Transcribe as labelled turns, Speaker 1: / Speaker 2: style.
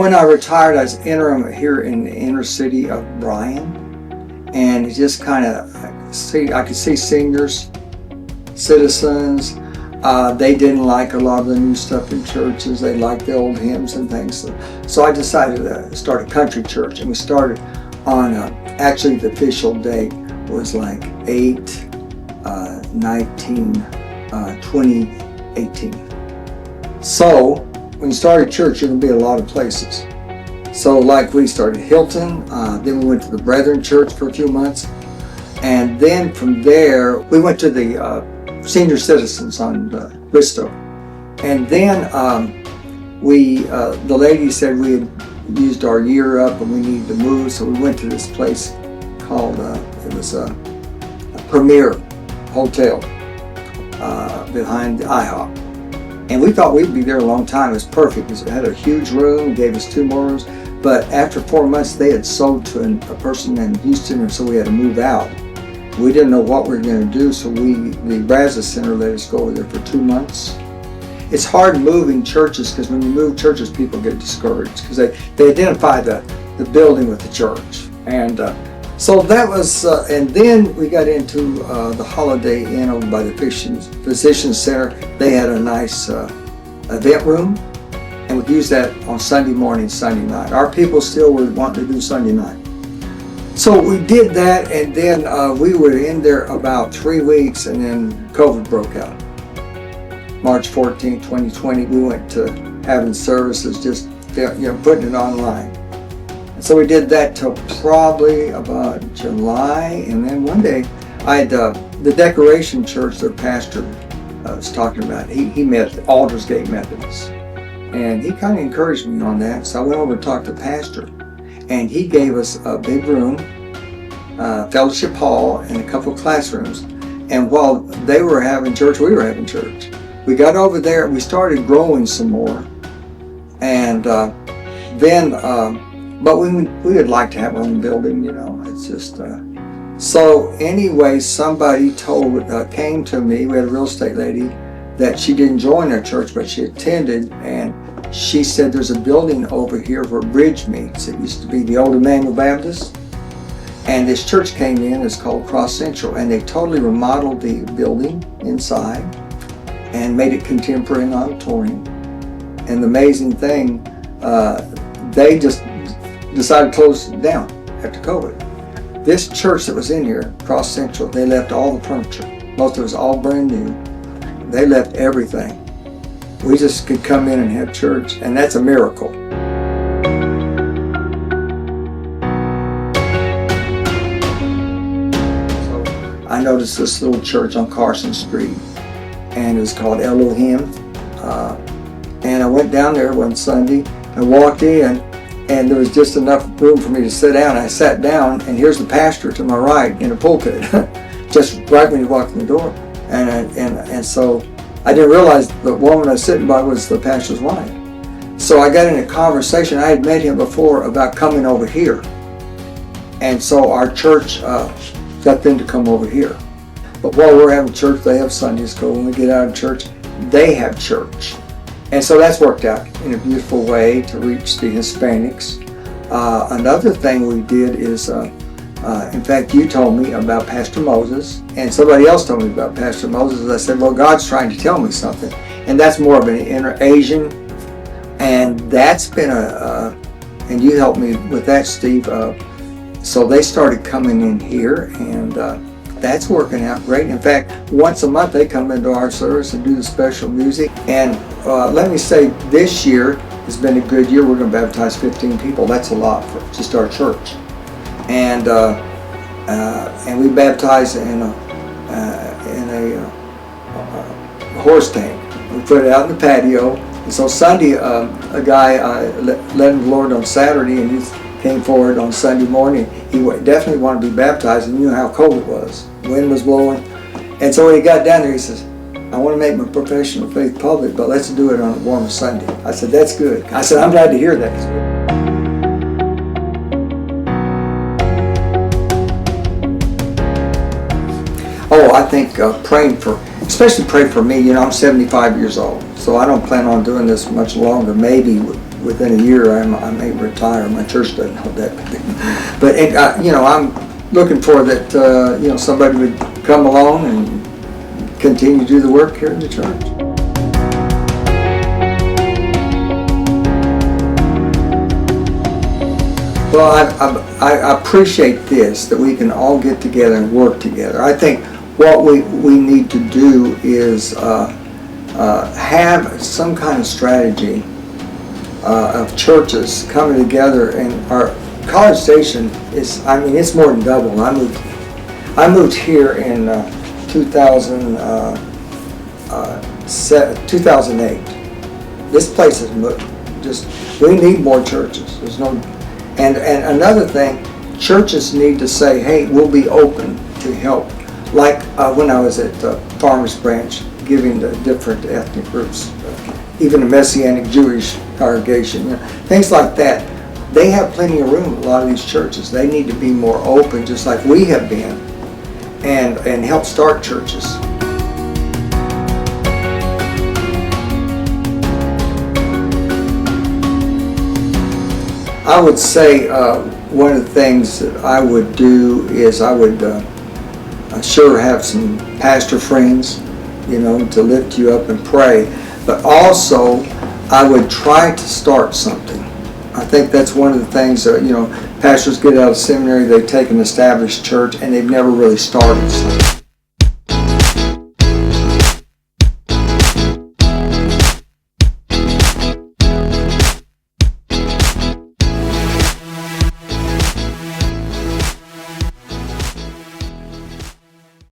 Speaker 1: when I retired, I was interim here in the inner city of Bryan, and it just kind of I could see seniors, citizens. They didn't like a lot of the new stuff in churches. They liked the old hymns and things. So I decided to start a country church, and we started on actually the official date was like 8/19/2018. So when you start a church, you're going to be a lot of places. So like we started Hilton, then we went to the Brethren Church for a few months, and then from there we went to the senior citizens on Bristow. And then the lady said we had used our year up and we needed to move, so we went to this place called, it was a Premier Hotel behind the IHOP. And we thought we'd be there a long time. It was perfect because it had a huge room, gave us 2 more rooms. But after 4 months, they had sold to a person in Houston, and so we had to move out. We didn't know what we were going to do, so the Brazos Center let us go over there for 2 months. It's hard moving churches because when you move churches, people get discouraged because they identify the building with the church. And so that was, and then we got into the Holiday Inn over by the Physicians Center. They had a nice event room, and we used that on Sunday morning, Sunday night. Our people still were wanting to do Sunday night. So we did that, and then we were in there about 3 weeks, and then COVID broke out. March 14, 2020, we went to having services, just putting it online. And so we did that till probably about July, and then one day I had the Decoration Church, their pastor was talking about. He met the Aldersgate Methodists, and he kind of encouraged me on that. So I went over and talked to the pastor. And he gave us a big room, fellowship hall, and a couple of classrooms. And while they were having church, we were having church. We got over there and we started growing some more. And but we would like to have our own building, it's just. So anyway, somebody came to me, we had a real estate lady, that she didn't join our church, but she attended, and she said there's a building over here where Bridge meets. It used to be the old Emmanuel Baptist. And this church came in, it's called Cross Central, and they totally remodeled the building inside and made it contemporary and auditorium. And the amazing thing, they just decided to close it down after COVID. This church that was in here, Cross Central, they left all the furniture. Most of it was all brand new. They left everything. We just could come in and have church, and that's a miracle. So I noticed this little church on Carson Street, and it was called Elohim. And I went down there one Sunday, I walked in, and there was just enough room for me to sit down. I sat down, and here's the pastor to my right in a pulpit, just right when you walk in the door. And so I didn't realize the woman I was sitting by was the pastor's wife. So I got in a conversation. I had met him before about coming over here. And so our church got them to come over here. But while we're having church, they have Sunday school. When we get out of church, they have church. And so that's worked out in a beautiful way to reach the Hispanics. Another thing we did is, in fact, you told me about Pastor Moses, and somebody else told me about Pastor Moses. I said, well, God's trying to tell me something. And that's more of an inter-Asian, and that's been and you helped me with that, Steve. So they started coming in here, and that's working out great. In fact, once a month they come into our service and do the special music. And let me say, this year has been a good year. We're going to baptize 15 people. That's a lot for just our church. And we baptized in a horse tank. We put it out in the patio. And so Sunday, a guy led him to the Lord on Saturday, and he came forward on Sunday morning. He definitely wanted to be baptized, and you know how cold it was. The wind was blowing. And so when he got down there, he says, I want to make my profession of faith public, but let's do it on a warmer Sunday. I said, that's good. I said, I'm glad to hear that. Oh, I think especially pray for me. I'm 75 years old, so I don't plan on doing this much longer. Maybe within a year I may retire. My church doesn't know that, but I'm looking for that. Somebody would come along and continue to do the work here in the church. Well, I appreciate this, that we can all get together and work together. I think what we need to do is have some kind of strategy of churches coming together. And our College Station is, it's more than double. I moved here in 2008. This place is we need more churches. And another thing, churches need to say, hey, we'll be open to help. Like when I was at Farmers Branch, giving to different ethnic groups, even the Messianic Jewish congregation, things like that. They have plenty of room, a lot of these churches. They need to be more open, just like we have been, and help start churches. I would say one of the things that I would do is I would sure have some pastor friends, to lift you up and pray. But also, I would try to start something. I think that's one of the things that, pastors get out of seminary, they take an established church, and they've never really started something.